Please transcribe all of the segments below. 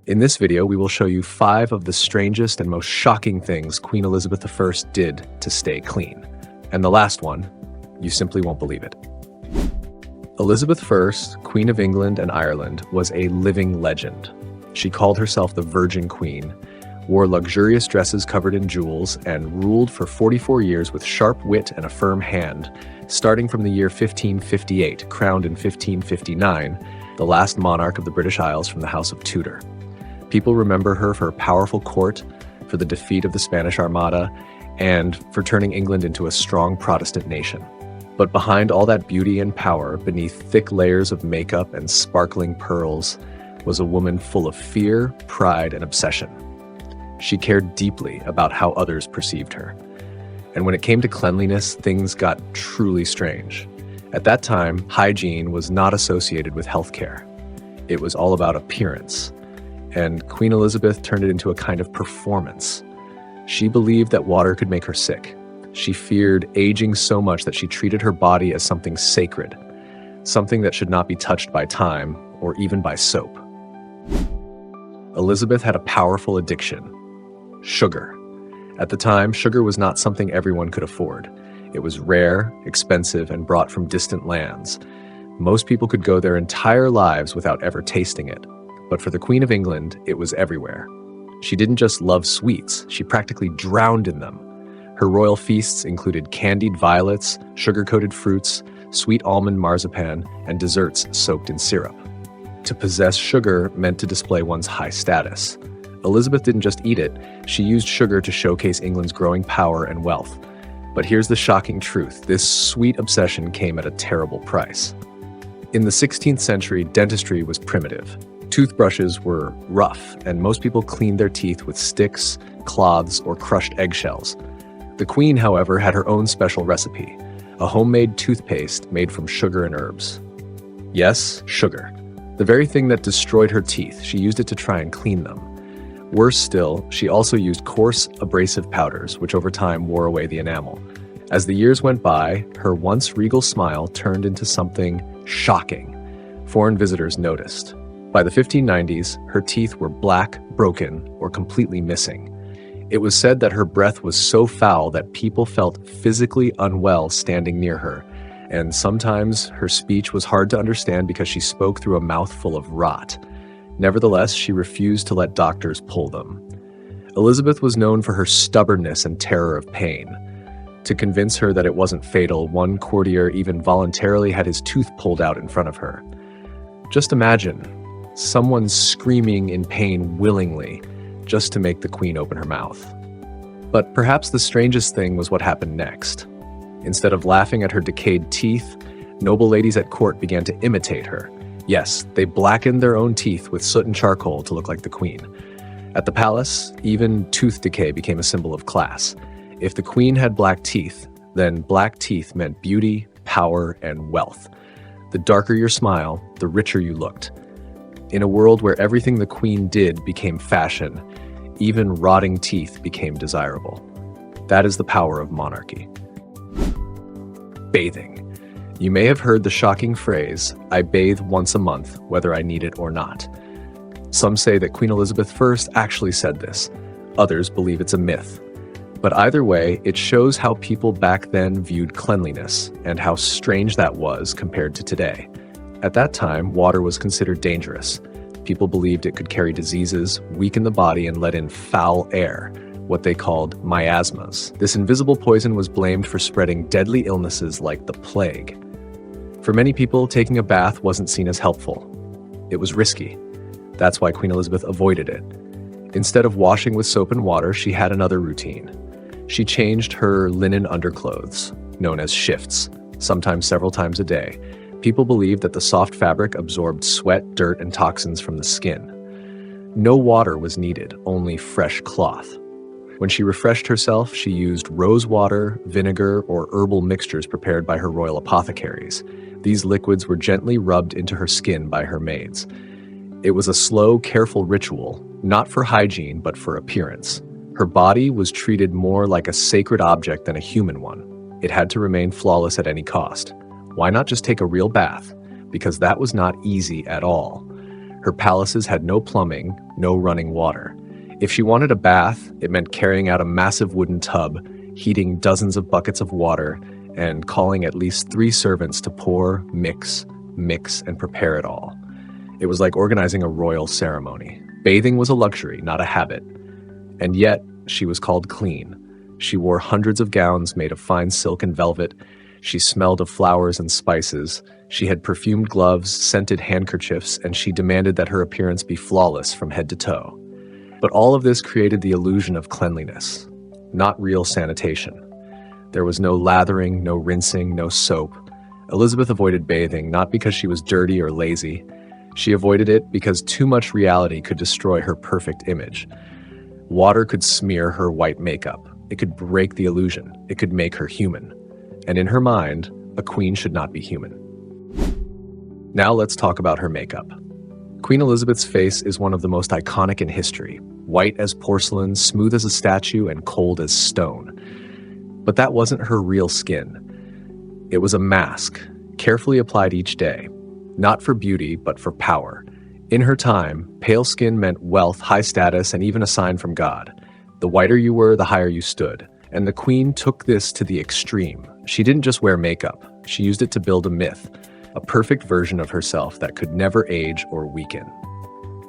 In this video, we will show you 5 of the strangest and most shocking things Queen Elizabeth I did to stay clean. And the last one, you simply won't believe it. Elizabeth I, Queen of England and Ireland, was a living legend. She called herself the Virgin Queen, wore luxurious dresses covered in jewels, and ruled for 44 years with sharp wit and a firm hand, starting from the year 1558, crowned in 1559, the last monarch of the British Isles from the House of Tudor. People remember her for her powerful court, for the defeat of the Spanish Armada, and for turning England into a strong Protestant nation. But behind all that beauty and power, beneath thick layers of makeup and sparkling pearls, was a woman full of fear, pride, and obsession. She cared deeply about how others perceived her. And when it came to cleanliness, things got truly strange. At that time, hygiene was not associated with healthcare. It was all about appearance. And Queen Elizabeth turned it into a kind of performance. She believed that water could make her sick. She feared aging so much that she treated her body as something sacred, something that should not be touched by time or even by soap. Elizabeth had a powerful addiction: sugar. At the time, sugar was not something everyone could afford. It was rare, expensive, and brought from distant lands. Most people could go their entire lives without ever tasting it. But for the Queen of England, it was everywhere. She didn't just love sweets, she practically drowned in them. Her royal feasts included candied violets, sugar-coated fruits, sweet almond marzipan, and desserts soaked in syrup. To possess sugar meant to display one's high status. Elizabeth didn't just eat it, she used sugar to showcase England's growing power and wealth. But here's the shocking truth: this sweet obsession came at a terrible price. In the 16th century, dentistry was primitive. Toothbrushes were rough, and most people cleaned their teeth with sticks, cloths, or crushed eggshells. The Queen, however, had her own special recipe: a homemade toothpaste made from sugar and herbs. Yes, sugar. The very thing that destroyed her teeth, she used it to try and clean them. Worse still, she also used coarse, abrasive powders, which over time wore away the enamel. As the years went by, her once regal smile turned into something shocking. Foreign visitors noticed. By the 1590s, her teeth were black, broken, or completely missing. It was said that her breath was so foul that people felt physically unwell standing near her, and sometimes her speech was hard to understand because she spoke through a mouth full of rot. Nevertheless, she refused to let doctors pull them. Elizabeth was known for her stubbornness and terror of pain. To convince her that it wasn't fatal, one courtier even voluntarily had his tooth pulled out in front of her. Just imagine someone screaming in pain willingly just to make the Queen open her mouth. But perhaps the strangest thing was what happened next. Instead of laughing at her decayed teeth, noble ladies at court began to imitate her. Yes, they blackened their own teeth with soot and charcoal to look like the Queen. At the palace, even tooth decay became a symbol of class. If the Queen had black teeth, then black teeth meant beauty, power, and wealth. The darker your smile, the richer you looked. In a world where everything the Queen did became fashion, even rotting teeth became desirable. That is the power of monarchy. Bathing. You may have heard the shocking phrase, "I bathe once a month, whether I need it or not." Some say that Queen Elizabeth I actually said this. Others believe it's a myth. But either way, it shows how people back then viewed cleanliness and how strange that was compared to today. At that time, water was considered dangerous. People believed it could carry diseases, weaken the body, and let in foul air, what they called miasmas. This invisible poison was blamed for spreading deadly illnesses like the plague. For many people, taking a bath wasn't seen as helpful. It was risky. That's why Queen Elizabeth avoided it. Instead of washing with soap and water, she had another routine. She changed her linen underclothes, known as shifts, sometimes several times a day. People believed that the soft fabric absorbed sweat, dirt, and toxins from the skin. No water was needed, only fresh cloth. When she refreshed herself, she used rose water, vinegar, or herbal mixtures prepared by her royal apothecaries. These liquids were gently rubbed into her skin by her maids. It was a slow, careful ritual, not for hygiene, but for appearance. Her body was treated more like a sacred object than a human one. It had to remain flawless at any cost. Why not just take a real bath? Because that was not easy at all. Her palaces had no plumbing, no running water. If she wanted a bath, it meant carrying out a massive wooden tub, heating dozens of buckets of water, and calling at least 3 servants to pour, mix, and prepare it all. It was like organizing a royal ceremony. Bathing was a luxury, not a habit. And yet, she was called clean. She wore hundreds of gowns made of fine silk and velvet. She smelled of flowers and spices. She had perfumed gloves, scented handkerchiefs, and she demanded that her appearance be flawless from head to toe. But all of this created the illusion of cleanliness, not real sanitation. There was no lathering, no rinsing, no soap. Elizabeth avoided bathing not because she was dirty or lazy. She avoided it because too much reality could destroy her perfect image. Water could smear her white makeup. It could break the illusion. It could make her human. And in her mind, a queen should not be human. Now let's talk about her makeup. Queen Elizabeth's face is one of the most iconic in history. White as porcelain, smooth as a statue, and cold as stone. But that wasn't her real skin. It was a mask, carefully applied each day. Not for beauty, but for power. In her time, pale skin meant wealth, high status, and even a sign from God. The whiter you were, the higher you stood. And the queen took this to the extreme. She didn't just wear makeup. She used it to build a myth, a perfect version of herself that could never age or weaken.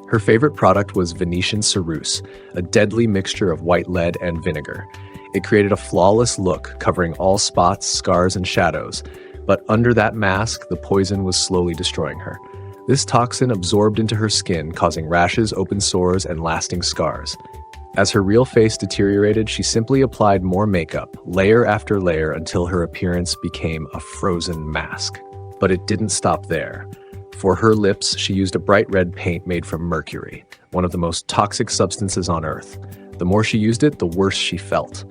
Her favorite product was Venetian ceruse, a deadly mixture of white lead and vinegar. It created a flawless look, covering all spots, scars, and shadows. But under that mask, the poison was slowly destroying her. This toxin absorbed into her skin, causing rashes, open sores, and lasting scars. As her real face deteriorated, she simply applied more makeup, layer after layer, until her appearance became a frozen mask. But it didn't stop there. For her lips, she used a bright red paint made from mercury, one of the most toxic substances on Earth. The more she used it, the worse she felt.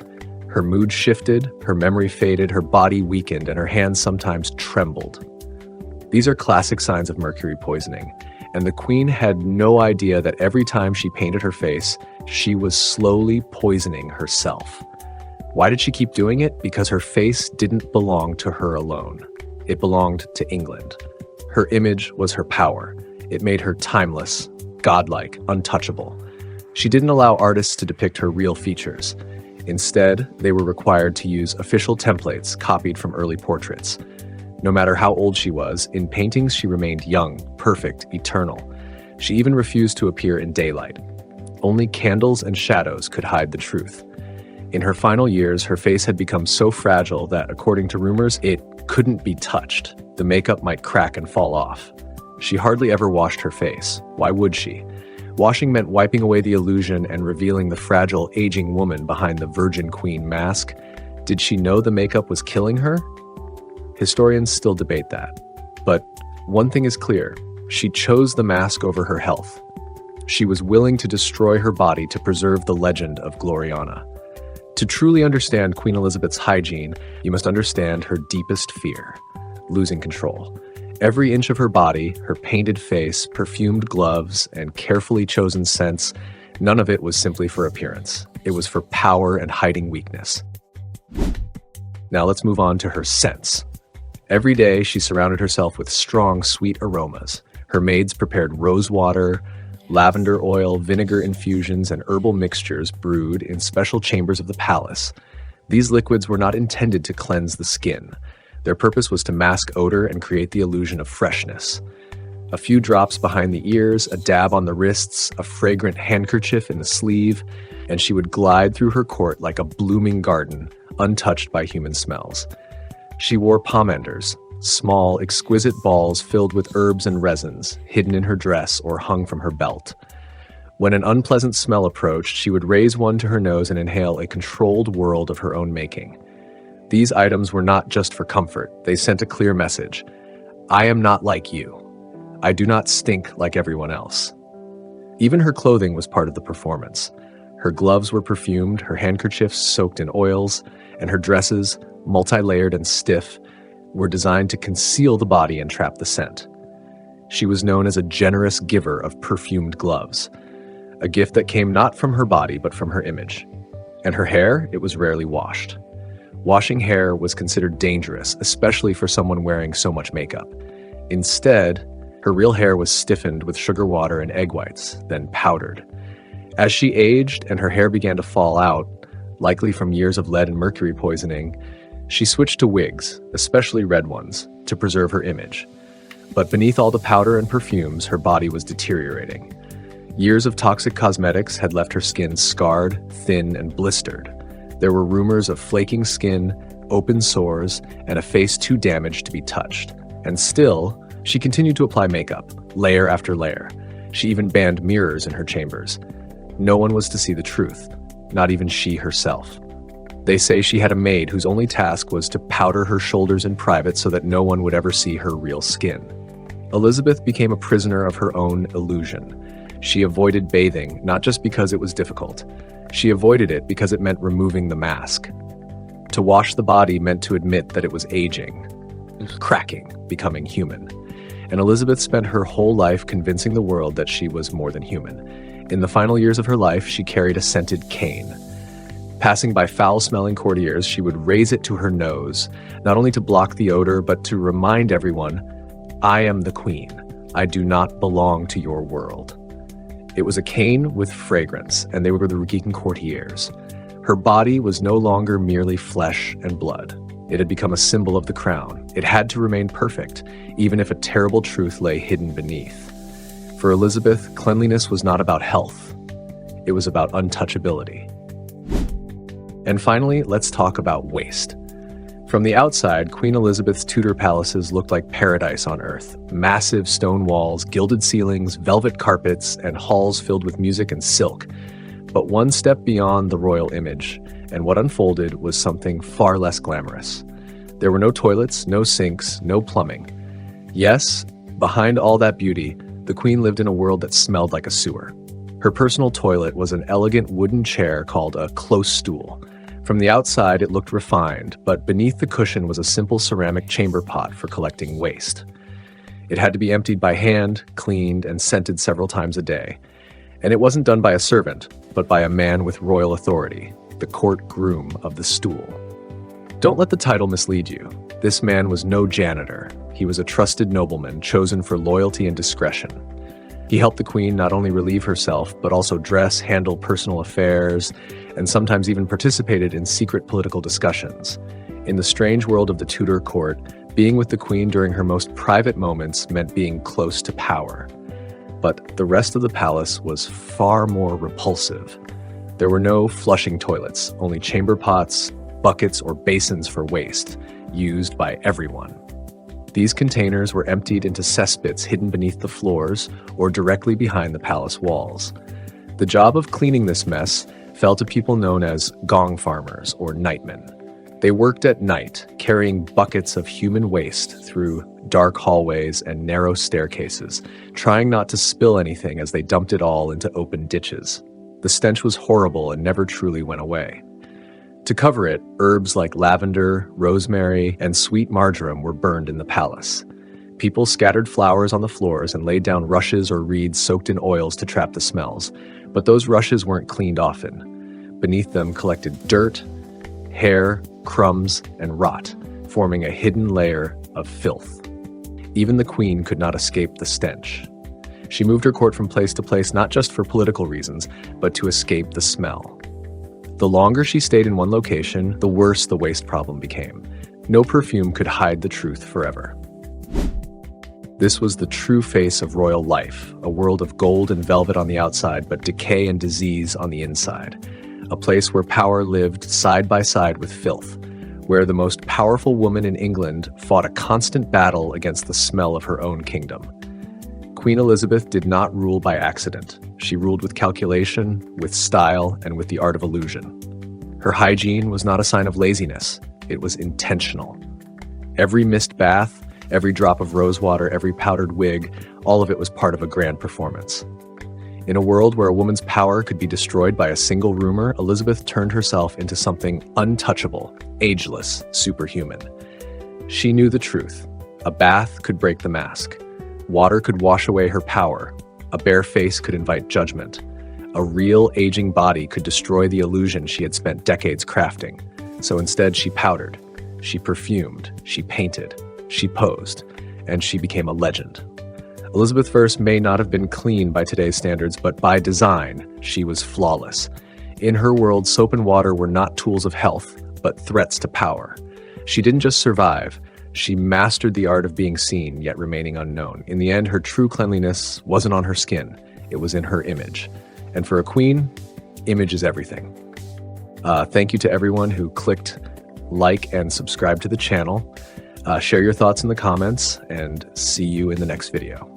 Her mood shifted, her memory faded, her body weakened, and her hands sometimes trembled. These are classic signs of mercury poisoning, and the queen had no idea that every time she painted her face, she was slowly poisoning herself. Why did she keep doing it? Because her face didn't belong to her alone. It belonged to England. Her image was her power. It made her timeless, godlike, untouchable. She didn't allow artists to depict her real features. Instead, they were required to use official templates copied from early portraits. No matter how old she was, in paintings she remained young, perfect, eternal. She even refused to appear in daylight. Only candles and shadows could hide the truth. In her final years, her face had become so fragile that, according to rumors, it couldn't be touched. The makeup might crack and fall off. She hardly ever washed her face. Why would she? Washing meant wiping away the illusion and revealing the fragile, aging woman behind the Virgin Queen mask. Did she know the makeup was killing her? Historians still debate that. But one thing is clear, she chose the mask over her health. She was willing to destroy her body to preserve the legend of Gloriana. To truly understand Queen Elizabeth's hygiene, you must understand her deepest fear, losing control. Every inch of her body, her painted face, perfumed gloves, and carefully chosen scents, none of it was simply for appearance. It was for power and hiding weakness. Now let's move on to her scents. Every day, she surrounded herself with strong, sweet aromas. Her maids prepared rose water, lavender oil, vinegar infusions, and herbal mixtures brewed in special chambers of the palace. These liquids were not intended to cleanse the skin. Their purpose was to mask odor and create the illusion of freshness. A few drops behind the ears, a dab on the wrists, a fragrant handkerchief in the sleeve, and she would glide through her court like a blooming garden, untouched by human smells. She wore pomanders, small, exquisite balls filled with herbs and resins, hidden in her dress or hung from her belt. When an unpleasant smell approached, she would raise one to her nose and inhale a controlled world of her own making. These items were not just for comfort. They sent a clear message. I am not like you. I do not stink like everyone else. Even her clothing was part of the performance. Her gloves were perfumed, her handkerchiefs soaked in oils, and her dresses, multi-layered and stiff, were designed to conceal the body and trap the scent. She was known as a generous giver of perfumed gloves, a gift that came not from her body but from her image. And her hair, it was rarely washed. Washing hair was considered dangerous, especially for someone wearing so much makeup. Instead, Her real hair was stiffened with sugar water and egg whites, then powdered. As she aged and her hair began to fall out, likely from years of lead and mercury poisoning, she switched to wigs, especially red ones, to preserve her image. But beneath all the powder and perfumes, her body was deteriorating. Years of toxic cosmetics had left her skin scarred, thin, and blistered. There were rumors of flaking skin, open sores, and a face too damaged to be touched. And still, she continued to apply makeup, layer after layer. She even banned mirrors in her chambers. No one was to see the truth, not even she herself. They say she had a maid whose only task was to powder her shoulders in private so that no one would ever see her real skin. Elizabeth became a prisoner of her own illusion. She avoided bathing, not just because it was difficult. She avoided it because it meant removing the mask. To wash the body meant to admit that it was aging, cracking, becoming human. And Elizabeth spent her whole life convincing the world that she was more than human. In the final years of her life, she carried a scented cane. Passing by foul-smelling courtiers, she would raise it to her nose, not only to block the odor, but to remind everyone, "I am the queen. I do not belong to your world." It was a cane with fragrance, and they were the Regecan courtiers. Her body was no longer merely flesh and blood. It had become a symbol of the crown. It had to remain perfect, even if a terrible truth lay hidden beneath. For Elizabeth, cleanliness was not about health. It was about untouchability. And finally, let's talk about waste. From the outside, Queen Elizabeth's Tudor palaces looked like paradise on earth. Massive stone walls, gilded ceilings, velvet carpets, and halls filled with music and silk. But one step beyond the royal image, and what unfolded was something far less glamorous. There were no toilets, no sinks, no plumbing. Yes, behind all that beauty, the Queen lived in a world that smelled like a sewer. Her personal toilet was an elegant wooden chair called a close stool. From the outside, it looked refined, but beneath the cushion was a simple ceramic chamber pot for collecting waste. It had to be emptied by hand, cleaned, and scented several times a day. And it wasn't done by a servant, but by a man with royal authority, the court groom of the stool. Don't let the title mislead you. This man was no janitor. He was a trusted nobleman chosen for loyalty and discretion. He helped the Queen not only relieve herself, but also dress, handle personal affairs, and sometimes even participated in secret political discussions. In the strange world of the Tudor court, being with the Queen during her most private moments meant being close to power. But the rest of the palace was far more repulsive. There were no flushing toilets, only chamber pots, buckets, or basins for waste, used by everyone. These containers were emptied into cesspits hidden beneath the floors or directly behind the palace walls. The job of cleaning this mess fell to people known as gong farmers or nightmen. They worked at night, carrying buckets of human waste through dark hallways and narrow staircases, trying not to spill anything as they dumped it all into open ditches. The stench was horrible and never truly went away. To cover it, herbs like lavender, rosemary, and sweet marjoram were burned in the palace. People scattered flowers on the floors and laid down rushes or reeds soaked in oils to trap the smells, but those rushes weren't cleaned often. Beneath them collected dirt, hair, crumbs, and rot, forming a hidden layer of filth. Even the Queen could not escape the stench. She moved her court from place to place not just for political reasons, but to escape the smell. The longer she stayed in one location, the worse the waste problem became. No perfume could hide the truth forever. This was the true face of royal life, a world of gold and velvet on the outside, but decay and disease on the inside. A place where power lived side by side with filth, where the most powerful woman in England fought a constant battle against the smell of her own kingdom. Queen Elizabeth did not rule by accident. She ruled with calculation, with style, and with the art of illusion. Her hygiene was not a sign of laziness. It was intentional. Every mist bath, every drop of rose water, every powdered wig, all of it was part of a grand performance. In a world where a woman's power could be destroyed by a single rumor, Elizabeth turned herself into something untouchable, ageless, superhuman. She knew the truth. A bath could break the mask. Water could wash away her power. A bare face could invite judgment. A real aging body could destroy the illusion she had spent decades crafting. So instead, she powdered, she perfumed, she painted, she posed, and she became a legend. Elizabeth I may not have been clean by today's standards, but by design, she was flawless. In her world, soap and water were not tools of health, but threats to power. She didn't just survive, she mastered the art of being seen, yet remaining unknown. In the end, her true cleanliness wasn't on her skin, it was in her image. And for a queen, image is everything. Thank you to everyone who clicked like and subscribe to the channel. Share your thoughts in the comments, and see you in the next video.